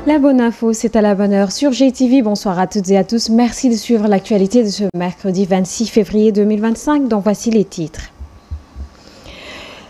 La bonne info, c'est à la bonne heure sur GTV. Bonsoir à toutes et à tous. Merci de suivre l'actualité de ce mercredi 26 février 2025. Donc voici les titres.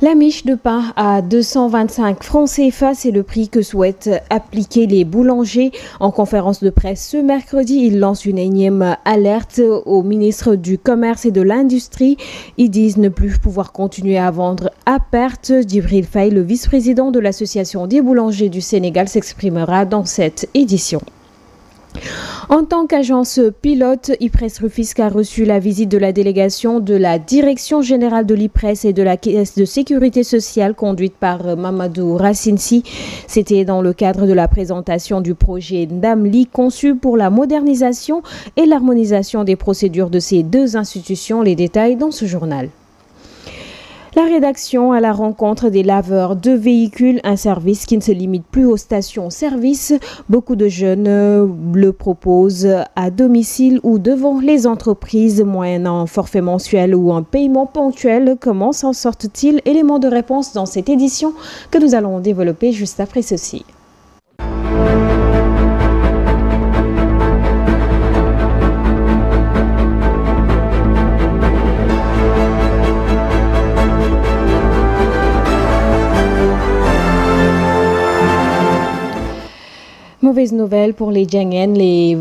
La miche de pain à 225 francs CFA, c'est le prix que souhaitent appliquer les boulangers. En conférence de presse ce mercredi, ils lancent une énième alerte au ministre du Commerce et de l'Industrie. Ils disent ne plus pouvoir continuer à vendre à perte. Djibril Faye, le vice-président de l'Association des boulangers du Sénégal, s'exprimera dans cette édition. En tant qu'agence pilote, IPRES Rufisque a reçu la visite de la délégation de la Direction générale de l'IPRES et de la Caisse de sécurité sociale conduite par Mamadou Racinsi. C'était dans le cadre de la présentation du projet Ndamli conçu pour la modernisation et l'harmonisation des procédures de ces deux institutions. Les détails dans ce journal. La rédaction à la rencontre des laveurs de véhicules, un service qui ne se limite plus aux stations-service. Beaucoup de jeunes le proposent à domicile ou devant les entreprises, moyennant un forfait mensuel ou un paiement ponctuel. Comment s'en sortent-ils? Élément de réponse dans cette édition que nous allons développer juste après ceci. Mauvaise nouvelle pour les Djanguen, les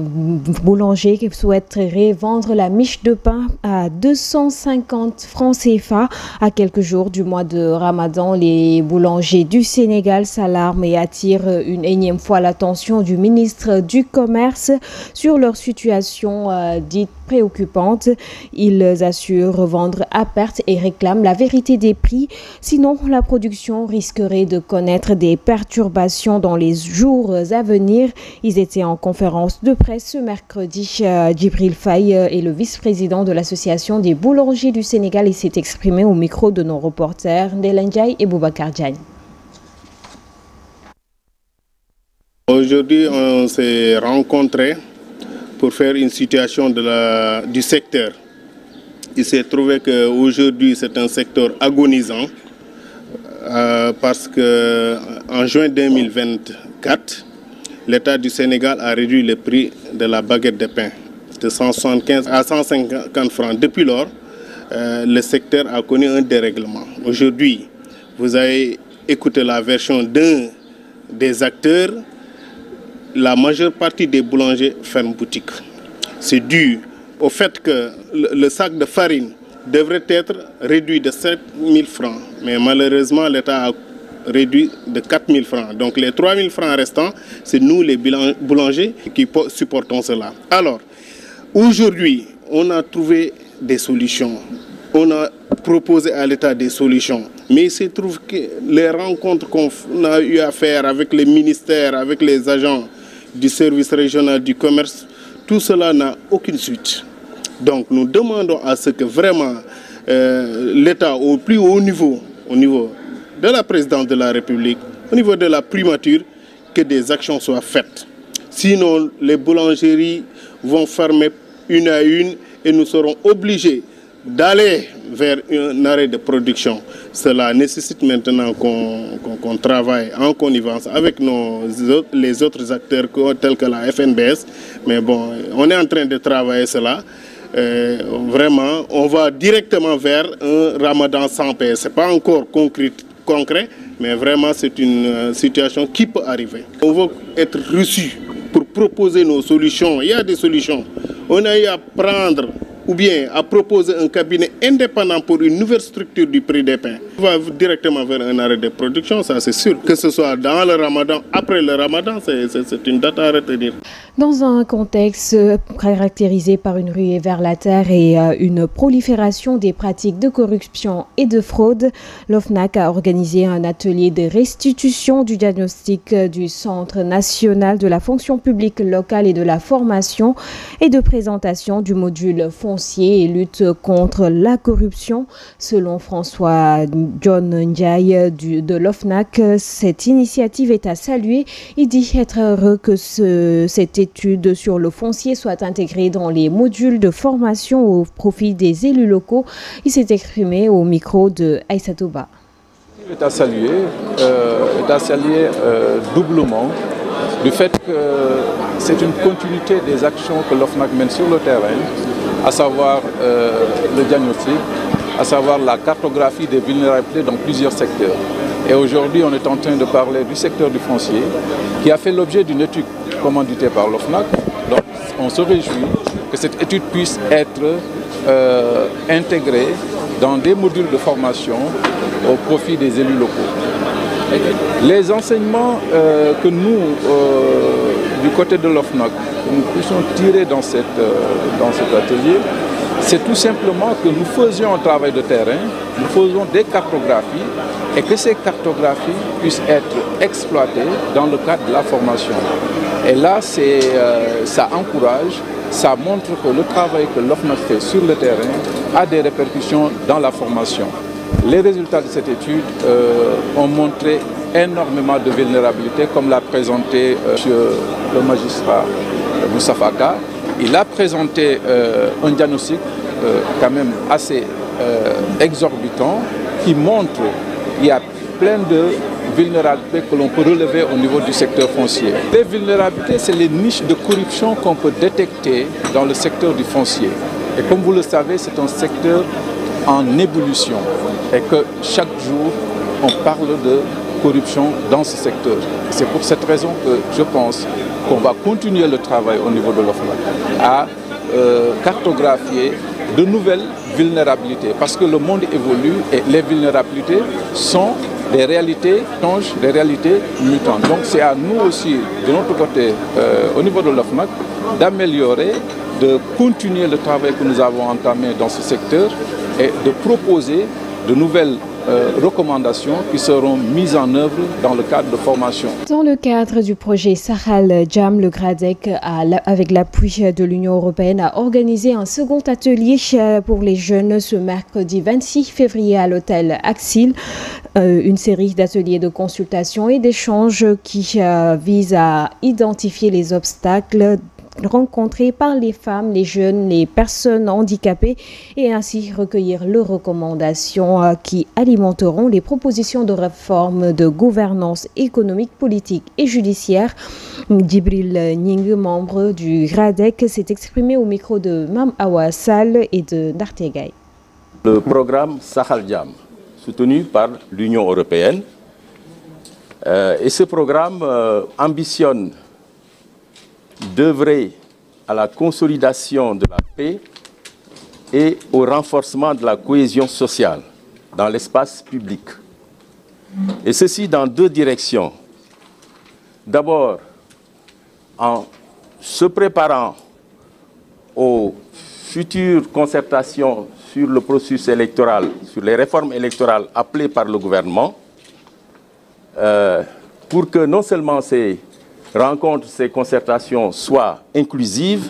boulangers qui souhaiteraient vendre la miche de pain à 250 francs CFA. À quelques jours du mois de Ramadan, les boulangers du Sénégal s'alarment et attirent une énième fois l'attention du ministre du Commerce sur leur situation dite préoccupante. Ils assurent vendre à perte et réclament la vérité des prix. Sinon, la production risquerait de connaître des perturbations dans les jours à venir. Ils étaient en conférence de presse ce mercredi. Djibril Faye est le vice-président de l'Association des boulangers du Sénégal et s'est exprimé au micro de nos reporters Ndelenjay et Boubacar Diagne. Aujourd'hui, on s'est rencontrés pour faire une situation du secteur. Il s'est trouvé qu'aujourd'hui, c'est un secteur agonisant parce qu'en juin 2024, l'État du Sénégal a réduit le prix de la baguette de pain de 175 à 150 francs. Depuis lors, le secteur a connu un dérèglement. Aujourd'hui, vous avez écouté la version d'un des acteurs. La majeure partie des boulangers ferment boutique. C'est dû au fait que le sac de farine devrait être réduit de 7 000 francs. Mais malheureusement, l'État a réduit de 4 000 francs. Donc les 3 000 francs restants, c'est nous les boulangers qui supportons cela. Alors, aujourd'hui, on a trouvé des solutions. On a proposé à l'État des solutions. Mais il se trouve que les rencontres qu'on a eu à faire avec les ministères, avec les agents du service régional du commerce, tout cela n'a aucune suite. Donc nous demandons à ce que vraiment l'État au plus haut niveau, au niveau de la présidence de la République, au niveau de la primature, que des actions soient faites. Sinon, les boulangeries vont fermer une à une et nous serons obligés d'aller vers un arrêt de production. Cela nécessite maintenant qu'on travaille en connivence avec les autres acteurs tels que la FNBS. Mais bon, on est en train de travailler cela. Vraiment, on va directement vers un ramadan sans paix. Ce n'est pas encore concret, mais vraiment c'est une situation qui peut arriver. On va être reçus pour proposer nos solutions. Il y a des solutions. On a eu à prendre ou bien à proposer un cabinet indépendant pour une nouvelle structure du prix des pains. On va directement vers un arrêt de production, ça c'est sûr. Que ce soit dans le ramadan, après le ramadan, c'est une date à retenir. Dans un contexte caractérisé par une ruée vers la terre et une prolifération des pratiques de corruption et de fraude, l'OFNAC a organisé un atelier de restitution du diagnostic du Centre national de la fonction publique locale et de la formation et de présentation du module foncier et lutte contre la corruption. Selon François John Ndiaye de l'OFNAC, cette initiative est à saluer. Il dit être heureux que cette étude sur le foncier soit intégrée dans les modules de formation au profit des élus locaux. Il s'est exprimé au micro de Aïssatou Ba. Est à saluer doublement du fait que c'est une continuité des actions que l'OFNAC mène sur le terrain, à savoir le diagnostic, à savoir la cartographie des vulnérabilités dans plusieurs secteurs. Et aujourd'hui, on est en train de parler du secteur du foncier, qui a fait l'objet d'une étude commanditée par l'OFNAC. Donc, on se réjouit que cette étude puisse être intégrée dans des modules de formation au profit des élus locaux. Les enseignements que nous, du côté de l'OFNAC, nous puissions tirer dans cet atelier, c'est tout simplement que nous faisions un travail de terrain, nous faisons des cartographies et que ces cartographies puissent être exploitées dans le cadre de la formation. Et là, ça encourage, ça montre que le travail que l'OFNAC fait sur le terrain a des répercussions dans la formation. Les résultats de cette étude ont montré énormément de vulnérabilité, comme l'a présenté le magistrat Moussa Faka. Il a présenté un diagnostic quand même assez exorbitant qui montre qu'il y a plein de vulnérabilités que l'on peut relever au niveau du secteur foncier. Les vulnérabilités, c'est les niches de corruption qu'on peut détecter dans le secteur du foncier. Et comme vous le savez, c'est un secteur en ébullition et que chaque jour, on parle de corruption dans ce secteur. C'est pour cette raison que je pense qu'on va continuer le travail au niveau de l'OFNAC à cartographier de nouvelles vulnérabilités parce que le monde évolue et les vulnérabilités sont des réalités change, des réalités mutantes. Donc c'est à nous aussi, de notre côté, au niveau de l'OFNAC, d'améliorer, de continuer le travail que nous avons entamé dans ce secteur et de proposer de nouvelles recommandations qui seront mises en œuvre dans le cadre de formation. Dans le cadre du projet Sahel Jam, le GRADEC, avec l'appui de l'Union européenne, a organisé un second atelier pour les jeunes ce mercredi 26 février à l'hôtel Axil. Une série d'ateliers de consultation et d'échanges qui visent à identifier les obstacles rencontrés par les femmes, les jeunes, les personnes handicapées et ainsi recueillir leurs recommandations qui alimenteront les propositions de réforme de gouvernance économique, politique et judiciaire. Djibril Ning, membre du GRADEC, s'est exprimé au micro de Mam Awa Sall et de Nartegay. Le programme Sahel Jam, soutenu par l'Union européenne, et ce programme ambitionne d'œuvrer à la consolidation de la paix et au renforcement de la cohésion sociale dans l'espace public. Et ceci dans deux directions. D'abord, en se préparant aux futures concertations sur le processus électoral, sur les réformes électorales appelées par le gouvernement, pour que non seulement ces rencontres, ces concertations soient inclusives,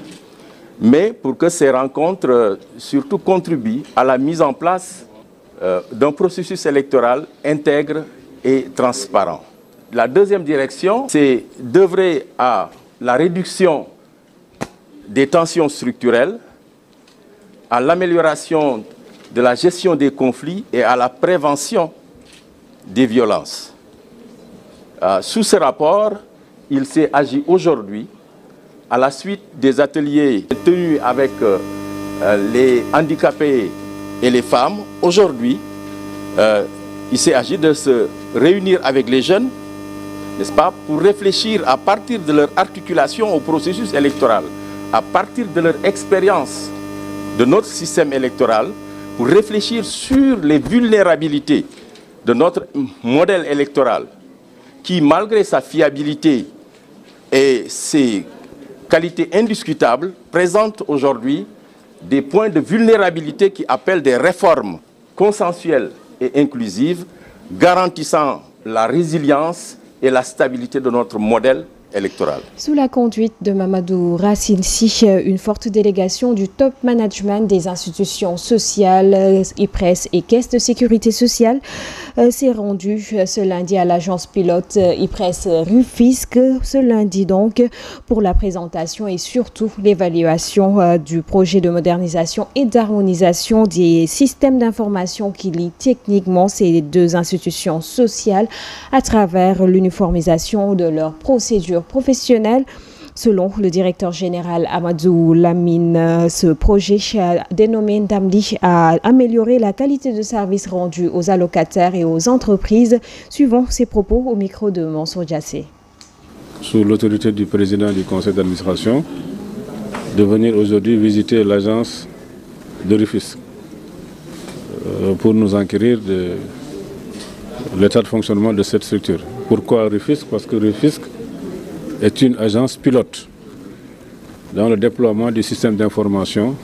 mais pour que ces rencontres surtout contribuent à la mise en place d'un processus électoral intègre et transparent. La deuxième direction, c'est d'œuvrer à la réduction des tensions structurelles, à l'amélioration de la gestion des conflits et à la prévention des violences. Sous ce rapport, il s'est agi aujourd'hui, à la suite des ateliers tenus avec les handicapés et les femmes, aujourd'hui, il s'est agi de se réunir avec les jeunes, n'est-ce pas, pour réfléchir à partir de leur articulation au processus électoral, à partir de leur expérience de notre système électoral, pour réfléchir sur les vulnérabilités de notre modèle électoral, qui, malgré sa fiabilité et ses qualités indiscutables, présente aujourd'hui des points de vulnérabilité qui appellent des réformes consensuelles et inclusives, garantissant la résilience et la stabilité de notre modèle électoral. Sous la conduite de Mamadou Racine Sy, une forte délégation du top management des institutions sociales, IPRES et Caisse de sécurité sociale s'est rendue ce lundi à l'agence pilote IPRES Rufisque, ce lundi donc, pour la présentation et surtout l'évaluation du projet de modernisation et d'harmonisation des systèmes d'information qui lient techniquement ces deux institutions sociales à travers l'uniformisation de leurs procédures procédures professionnelles. Selon le directeur général Amadou Lamine, ce projet dénommé Ndamdi a amélioré la qualité de service rendu aux allocataires et aux entreprises. Suivant ses propos au micro de Mansour Diassé. Sous l'autorité du président du conseil d'administration, de venir aujourd'hui visiter l'agence de Rufisque pour nous enquérir de l'état de fonctionnement de cette structure. Pourquoi Rufisque? Parce que Rufisque est une agence pilote dans le déploiement du système d'information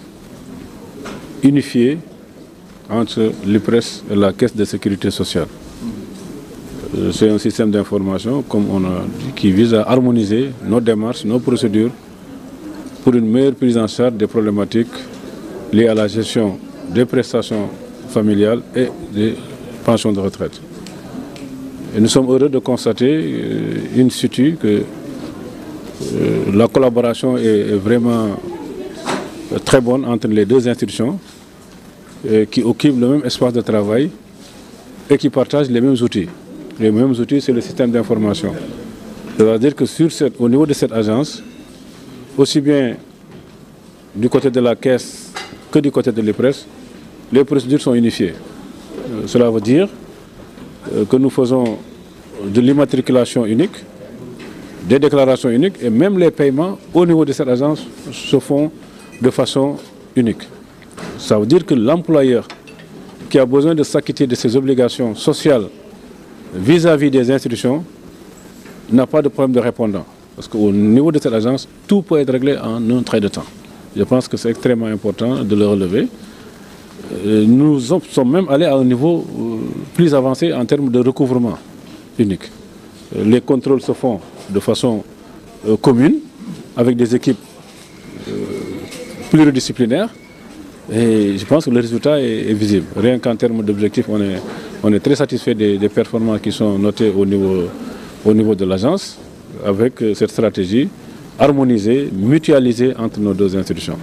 unifié entre l'IPRES et la Caisse de sécurité sociale. C'est un système d'information, comme on a dit, qui vise à harmoniser nos démarches, nos procédures pour une meilleure prise en charge des problématiques liées à la gestion des prestations familiales et des pensions de retraite. Et nous sommes heureux de constater in situ que la collaboration est vraiment très bonne entre les deux institutions qui occupent le même espace de travail et qui partagent les mêmes outils. Les mêmes outils, c'est le système d'information. C'est-à-dire que au niveau de cette agence, aussi bien du côté de la Caisse que du côté de l'IPRES, les procédures sont unifiées. Cela veut dire que nous faisons de l'immatriculation unique, des déclarations uniques et même les paiements au niveau de cette agence se font de façon unique. Ça veut dire que l'employeur qui a besoin de s'acquitter de ses obligations sociales vis-à-vis des institutions n'a pas de problème de répondant. Parce qu'au niveau de cette agence, tout peut être réglé en un trait de temps. Je pense que c'est extrêmement important de le relever. Nous sommes même allés à un niveau plus avancé en termes de recouvrement unique. Les contrôles se font de façon commune, avec des équipes pluridisciplinaires. Et je pense que le résultat est visible. Rien qu'en termes d'objectifs, on est très satisfait des performances qui sont notées au niveau de l'agence, avec cette stratégie harmonisée, mutualisée entre nos deux institutions.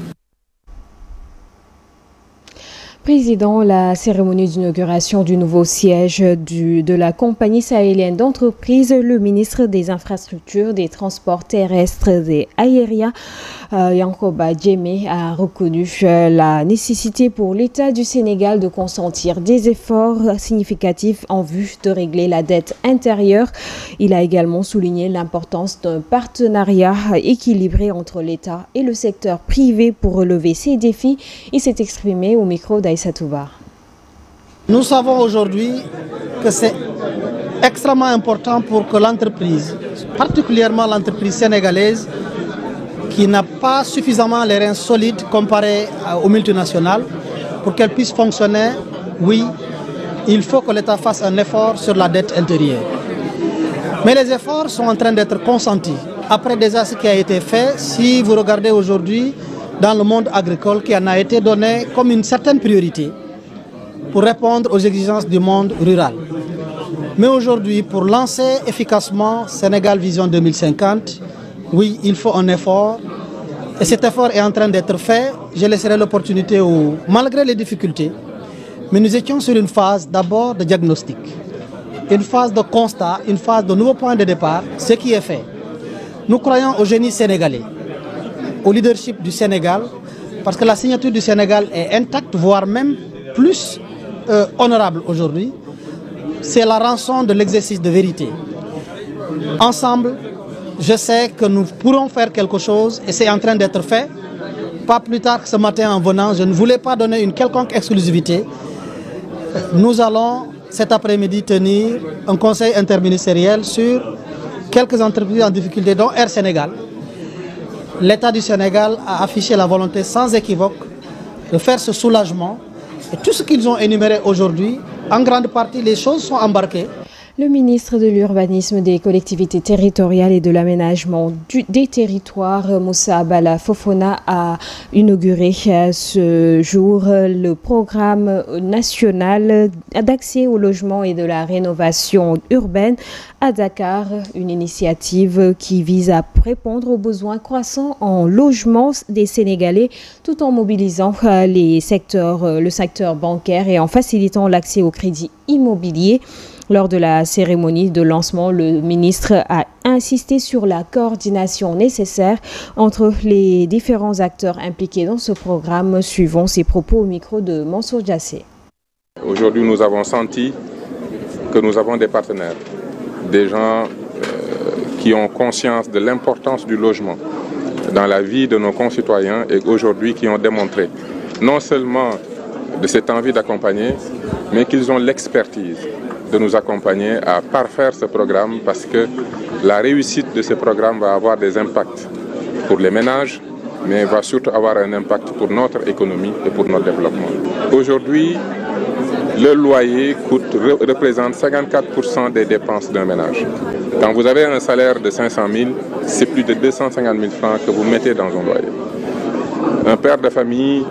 Président, la cérémonie d'inauguration du nouveau siège de la compagnie sahélienne d'entreprise, le ministre des Infrastructures, des Transports terrestres et aériens, Yankoba Djemé, a reconnu la nécessité pour l'État du Sénégal de consentir des efforts significatifs en vue de régler la dette intérieure. Il a également souligné l'importance d'un partenariat équilibré entre l'État et le secteur privé pour relever ces défis. Il s'est exprimé au micro d'Aïssa Touba. Nous savons aujourd'hui que c'est extrêmement important pour que l'entreprise, particulièrement l'entreprise sénégalaise, qui n'a pas suffisamment les reins solides comparés aux multinationales, pour qu'elle puisse fonctionner, oui, il faut que l'État fasse un effort sur la dette intérieure. Mais les efforts sont en train d'être consentis. Après déjà ce qui a été fait, si vous regardez aujourd'hui dans le monde agricole, qui en a été donné comme une certaine priorité pour répondre aux exigences du monde rural. Mais aujourd'hui, pour lancer efficacement Sénégal Vision 2050, oui, il faut un effort. Et cet effort est en train d'être fait. Je laisserai l'opportunité où, malgré les difficultés, mais nous étions sur une phase d'abord de diagnostic, une phase de constat, une phase de nouveau point de départ, ce qui est fait. Nous croyons au génie sénégalais, au leadership du Sénégal, parce que la signature du Sénégal est intacte, voire même plus honorable aujourd'hui. C'est la rançon de l'exercice de vérité. Ensemble, je sais que nous pourrons faire quelque chose et c'est en train d'être fait. Pas plus tard que ce matin en venant, je ne voulais pas donner une quelconque exclusivité. Nous allons cet après-midi tenir un conseil interministériel sur quelques entreprises en difficulté, dont Air Sénégal. L'État du Sénégal a affiché la volonté sans équivoque de faire ce soulagement. Et tout ce qu'ils ont énuméré aujourd'hui, en grande partie, les choses sont embarquées. Le ministre de l'Urbanisme, des collectivités territoriales et de l'aménagement des territoires, Moussa Bala Fofana, a inauguré ce jour le programme national d'accès au logement et de la rénovation urbaine à Dakar, une initiative qui vise à répondre aux besoins croissants en logement des Sénégalais tout en mobilisant le secteur bancaire et en facilitant l'accès au crédit immobilier. Lors de la cérémonie de lancement, le ministre a insisté sur la coordination nécessaire entre les différents acteurs impliqués dans ce programme, suivant ses propos au micro de Mansour Diassé. Aujourd'hui, nous avons senti que nous avons des partenaires, des gens qui ont conscience de l'importance du logement dans la vie de nos concitoyens et aujourd'hui qui ont démontré non seulement de cette envie d'accompagner, mais qu'ils ont l'expertise de nous accompagner à parfaire ce programme parce que la réussite de ce programme va avoir des impacts pour les ménages, mais va surtout avoir un impact pour notre économie et pour notre développement. Aujourd'hui, le loyer représente 54% des dépenses d'un ménage. Quand vous avez un salaire de 500 000, c'est plus de 250 000 francs que vous mettez dans un loyer. Un père de famille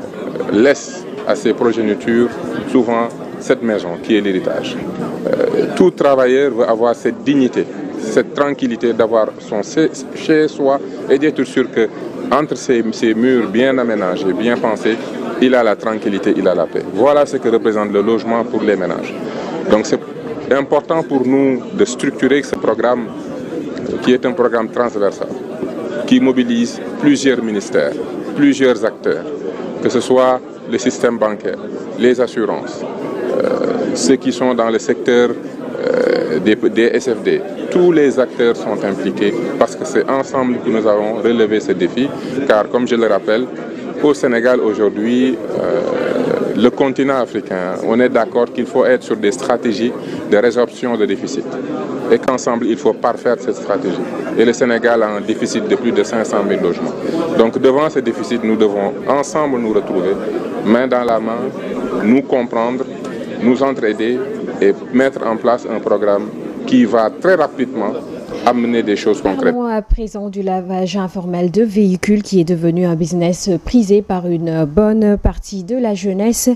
laisse à ses progénitures souvent cette maison qui est l'héritage. Tout travailleur veut avoir cette dignité, cette tranquillité d'avoir son chez soi et d'être sûr qu'entre ces murs bien aménagés, bien pensés, il a la tranquillité, il a la paix. Voilà ce que représente le logement pour les ménages. Donc c'est important pour nous de structurer ce programme qui est un programme transversal, qui mobilise plusieurs ministères, plusieurs acteurs, que ce soit le système bancaire, les assurances, ceux qui sont dans le secteur des SFD. Tous les acteurs sont impliqués parce que c'est ensemble que nous avons relevé ce défi, car comme je le rappelle, au Sénégal aujourd'hui, le continent africain, on est d'accord qu'il faut être sur des stratégies de résorption de déficit et qu'ensemble il faut parfaire cette stratégie. Et le Sénégal a un déficit de plus de 500 000 logements. Donc devant ce déficit, nous devons ensemble nous retrouver, main dans la main, nous comprendre, nous entraider et mettre en place un programme qui va très rapidement amener des choses concrètes. Parlons à présent du lavage informel de véhicules qui est devenu un business prisé par une bonne partie de la jeunesse.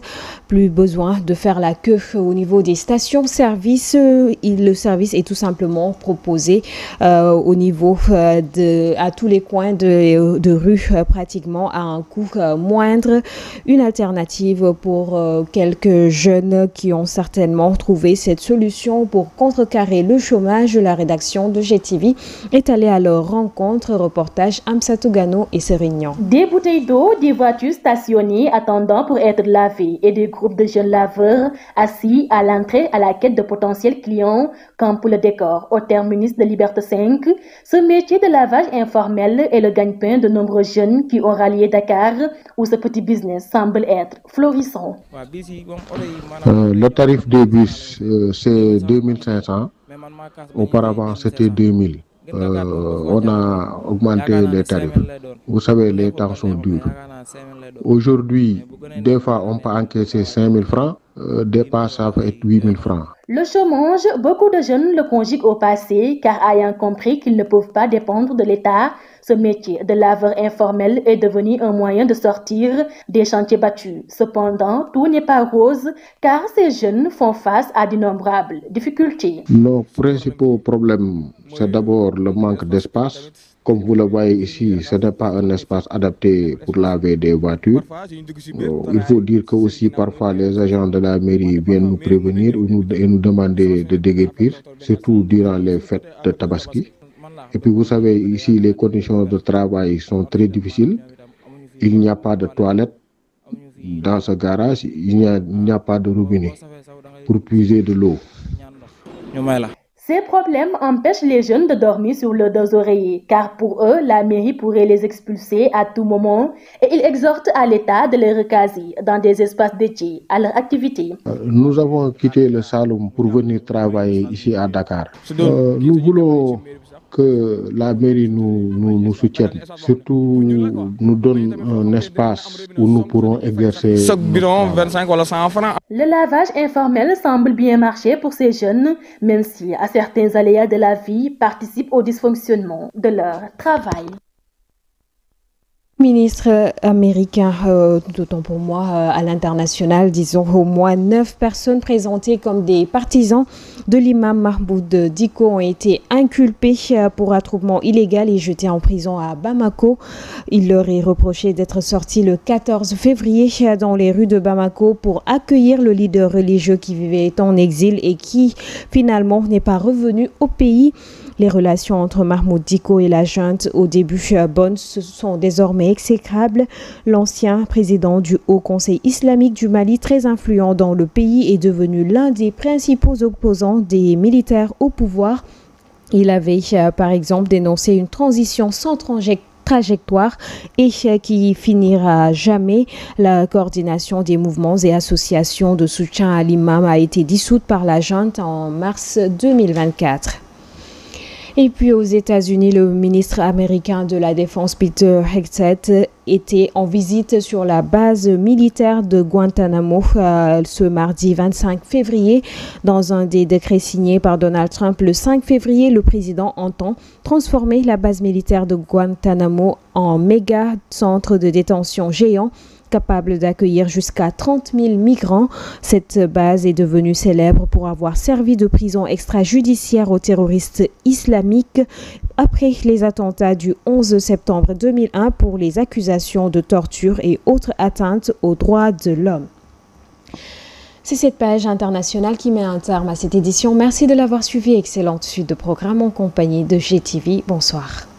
Plus besoin de faire la queue au niveau des stations-service. Le service est tout simplement proposé au niveau à tous les coins de rue pratiquement à un coût moindre. Une alternative pour quelques jeunes qui ont certainement trouvé cette solution pour contrecarrer le chômage. La rédaction de GTV est allée à leur rencontre. Reportage Amsatou Gano et Sérignan. Des bouteilles d'eau, des voitures stationnées attendant pour être lavées et des groupes de jeunes laveurs assis à l'entrée à la quête de potentiels clients campent le décor. Au terminus de Liberté 5, ce métier de lavage informel est le gagne-pain de nombreux jeunes qui ont rallié Dakar où ce petit business semble être florissant. Le tarif des bus, c'est 2500. Auparavant, c'était 2000. On a augmenté les tarifs. Vous savez, les temps sont durs. Aujourd'hui, des fois, on peut encaisser 5000 francs. Des fois, ça peut être 8000 francs. Le chômage, beaucoup de jeunes le conjuguent au passé car ayant compris qu'ils ne peuvent pas dépendre de l'État, ce métier de laveur informel est devenu un moyen de sortir des chantiers battus. Cependant, tout n'est pas rose car ces jeunes font face à d'innombrables difficultés. Nos principaux problèmes, c'est d'abord le manque d'espace. Comme vous le voyez ici, ce n'est pas un espace adapté pour laver des voitures. Il faut dire que aussi parfois les agents de la mairie viennent nous prévenir et nous demander de déguerpir, surtout durant les fêtes de Tabaski. Et puis vous savez, ici les conditions de travail sont très difficiles. Il n'y a pas de toilette dans ce garage, il n'y a pas de robinet pour puiser de l'eau. Ces problèmes empêchent les jeunes de dormir sur le dos oreiller, car pour eux, la mairie pourrait les expulser à tout moment et ils exhortent à l'État de les recaser dans des espaces dédiés à leur activité. Nous avons quitté le Saloum pour venir travailler ici à Dakar. Nous voulons que la mairie nous soutienne, surtout nous donne un espace où nous pourrons exercer. Le lavage informel semble bien marcher pour ces jeunes, même si à certains aléas de la vie participent au dysfonctionnement de leur travail. Ministre américain, d'autant pour moi à l'international, disons au moins 9 personnes présentées comme des partisans de l'imam Mahmoud Dicko ont été inculpées pour attroupement illégal et jetées en prison à Bamako. Il leur est reproché d'être sortis le 14 février dans les rues de Bamako pour accueillir le leader religieux qui vivait en exil et qui finalement n'est pas revenu au pays. Les relations entre Mahmoud Dicko et la junte, au début bonnes, sont désormais exécrables. L'ancien président du Haut Conseil islamique du Mali, très influent dans le pays, est devenu l'un des principaux opposants des militaires au pouvoir. Il avait par exemple dénoncé une transition sans trajectoire et qui finira jamais. La coordination des mouvements et associations de soutien à l'imam a été dissoute par la junte en mars 2024. Et puis aux États-Unis, le ministre américain de la Défense Peter Hegseth était en visite sur la base militaire de Guantanamo ce mardi 25 février. Dans un des décrets signés par Donald Trump le 5 février, le président entend transformer la base militaire de Guantanamo en méga centre de détention géant, capable d'accueillir jusqu'à 30 000 migrants. Cette base est devenue célèbre pour avoir servi de prison extrajudiciaire aux terroristes islamiques après les attentats du 11 septembre 2001 pour les accusations de torture et autres atteintes aux droits de l'homme. C'est cette page internationale qui met un terme à cette édition. Merci de l'avoir suivi. Excellente suite de programme en compagnie de GTV. Bonsoir.